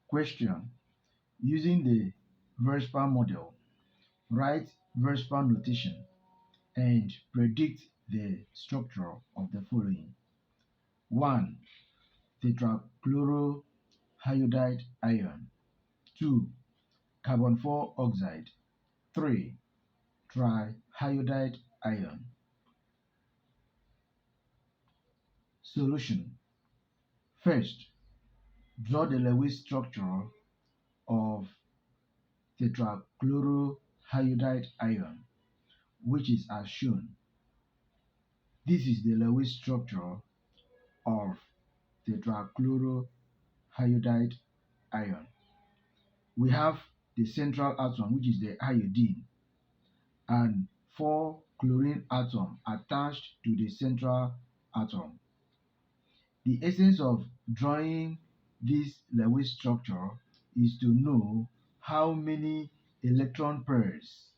Question: using the VERSPA model, write VERSPA notation and predict the structure of the following. 1. Tetrachloroiodide ion. 2. Carbon 4 oxide. 3. Triiodide ion. Solution. First, draw the Lewis structure of tetrachloroiodide ion, which is as shown. This is the Lewis structure of tetrachloroiodide ion. We have the central atom, which is the iodine, and 4 chlorine atoms attached to the central atom. The essence of drawing this Lewis structure is to know how many electron pairs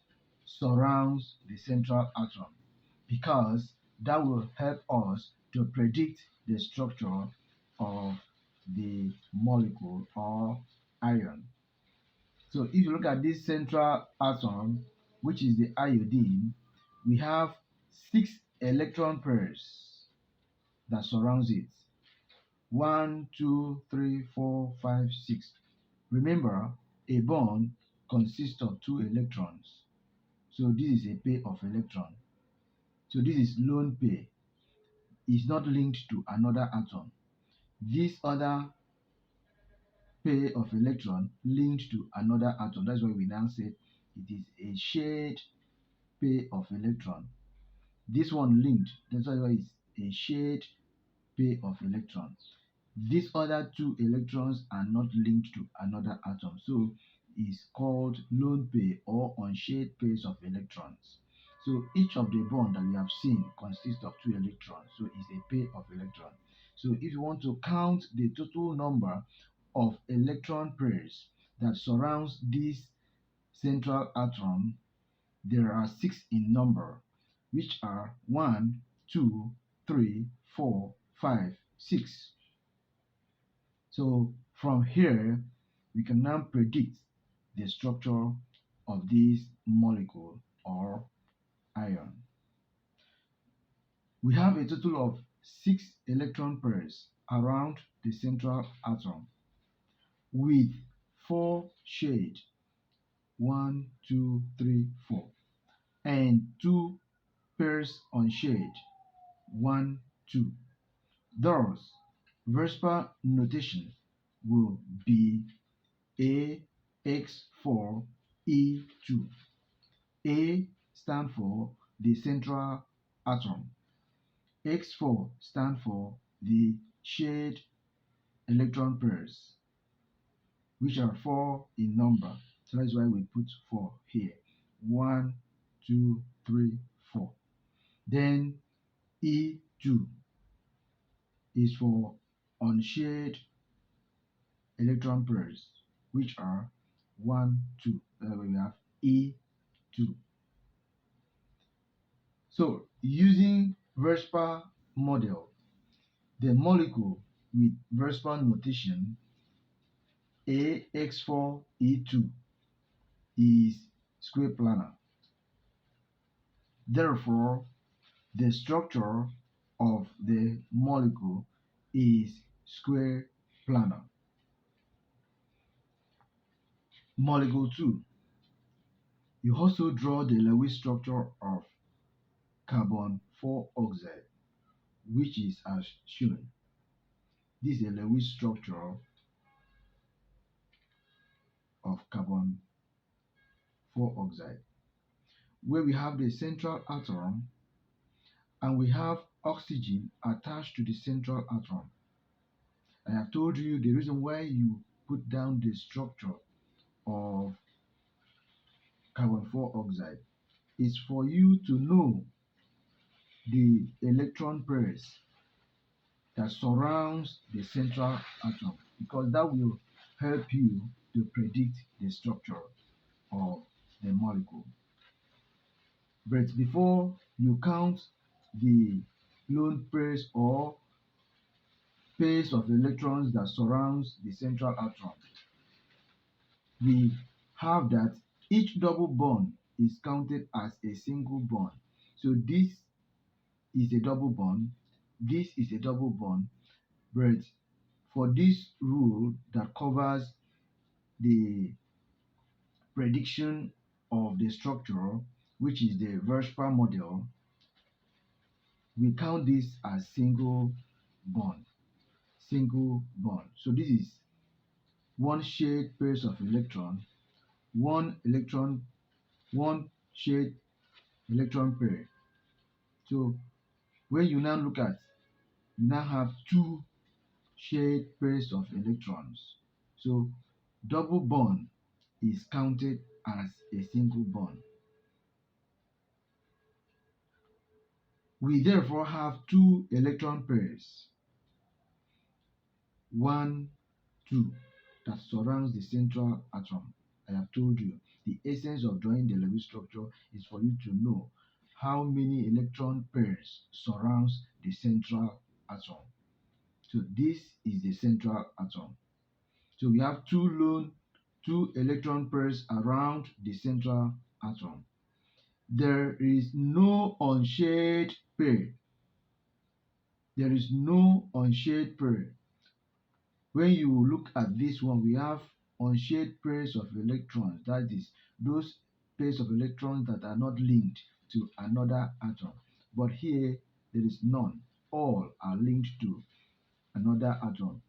surrounds the central atom, because that will help us to predict the structure of the molecule or ion. So if you look at this central atom, which is the iodine, we have 6 electron pairs that surrounds it. 1, 2, 3, 4, 5, 6. Remember, a bond consists of 2 electrons. So this is a pair of electrons. So this is lone pair. It's not linked to another atom. This other pair of electron linked to another atom. That's why we now say it is a shared pair of electron. This one linked. That's why it's a shared pair of electrons. These other 2 electrons are not linked to another atom, so it's called lone pair or unshared pairs of electrons. So each of the bond that we have seen consists of 2 electrons, so it's a pair of electrons. So if you want to count the total number of electron pairs that surrounds this central atom, there are 6 in number, which are 1, 2, 3, 4, 5, 6. So from here, we can now predict the structure of this molecule or ion. We have a total of 6 electron pairs around the central atom with 4 shades, 1, 2, 3, 4, and 2 pairs unshaded, 1, 2. Thus, VERSPA notation will be AX4E2. A stands for the central atom. X4 stands for the shared electron pairs, which are 4 in number. So that's why we put 4 here. 1, 2, 3, 4. Then E2 is for unshared electron pairs, which are 1, 2. That's why we have E2. So using VERSPA model, the molecule with VERSPA notation AX4E2 is square planar. Therefore, the structure of the molecule is square planar. Molecule 2. You also draw the Lewis structure of carbon 4 oxide, which is as shown. This is a Lewis structure of carbon 4 oxide, where we have the central atom and we have oxygen attached to the central atom. I have told you the reason why you put down the structure of carbon 4 oxide is for you to know the electron pairs that surrounds the central atom, because that will help you to predict the structure of the molecule. But before you count the lone pairs or pairs of electrons that surrounds the central atom, we have that each double bond is counted as a single bond. So this is a double bond, this is a double bond, but for this rule that covers the prediction of the structure, which is the Verspa model, we count this as single bond. Single bond. So this is one shared pairs of electron, one shared electron pair. So when you now look at, you now have two shared pairs of electrons. So double bond is counted as a single bond. We therefore have two electron pairs, 1, 2, that surrounds the central atom. I have told you the essence of drawing the Lewis structure is for you to know how many electron pairs surrounds the central atom. So this is the central atom. So we have two electron pairs around the central atom. There is no unshared pair. There is no unshared pair. When you look at this one, we have unshared pairs of electrons. That is, those pairs of electrons that are not linked to another atom. But here, there is none. All are linked to another atom.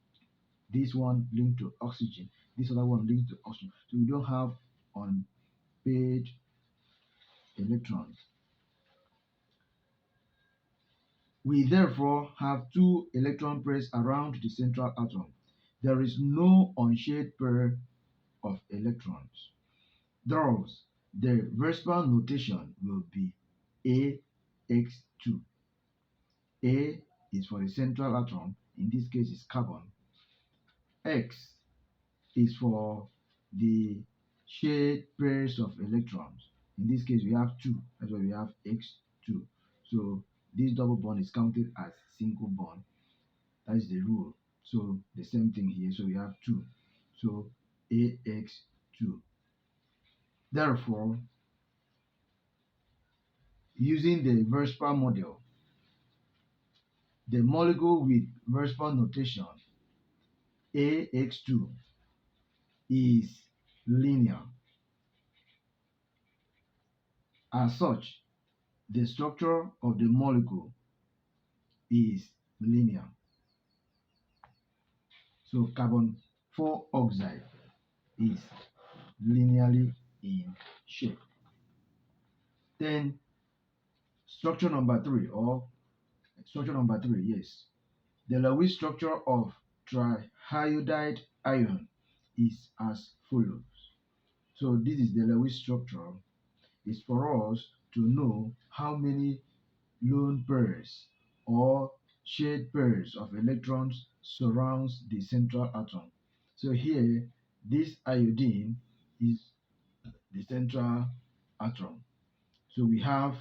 This one linked to oxygen. This other one linked to oxygen. So we don't have unpaired electrons. We therefore have two electron pairs around the central atom. There is no unshared pair of electrons. Thus, the Verspa notation will be AX2. A is for the central atom, in this case is carbon. X is for the shared pairs of electrons. In this case, we have two. That's why we have X2. So this double bond is counted as single bond. That is the rule. So the same thing here. So we have two. So AX2. Therefore, using the Verspa model, the molecule with Verspa notation AX2 is linear. As such, the structure of the molecule is linear. So carbon 4 oxide is linearly in shape. Then structure number 3, yes. The Lewis structure of triiodide ion is as follows. So this is the Lewis structure. It's for us to know how many lone pairs or shared pairs of electrons surrounds the central atom. So here, this iodine is the central atom. So we have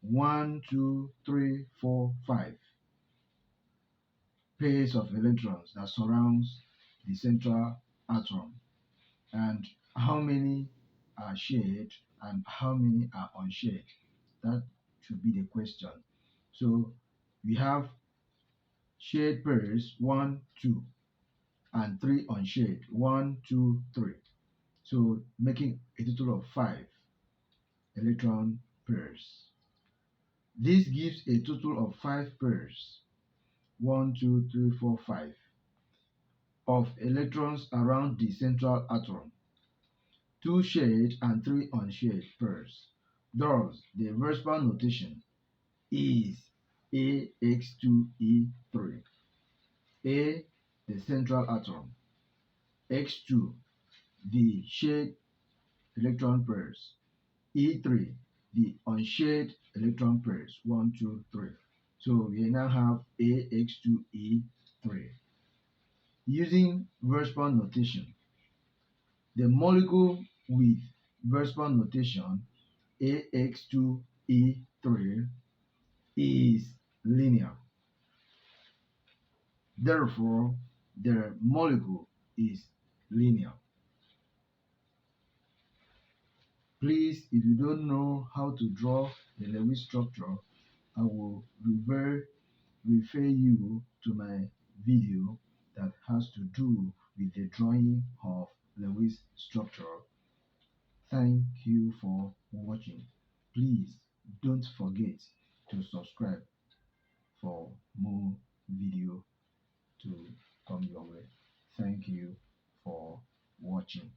1, 2, 3, 4, 5 pairs of electrons that surrounds the central atom. And how many are shared and how many are unshared? That should be the question. So we have shared pairs 1, 2, and 3 unshared 1, 2, 3. So making a total of 5 electron pairs. This gives a total of 5 pairs 1, 2, 3, 4, 5 of electrons around the central atom. 2 shared and 3 unshared pairs. Thus, the Verspa notation is AX2E3. A, the central atom. X2, the shared electron pairs. E3, the unshared electron pairs. 1, 2, 3. So we now have AX2E3. Using Verspa notation, the molecule with Verspa notation AX2E3 is linear. Therefore, the molecule is linear. Please, if you don't know how to draw the Lewis structure, I will refer you to my video that has to do with the drawing of Lewis structure. Thank you for watching. Please don't forget to subscribe for more video to come your way. Thank you for watching.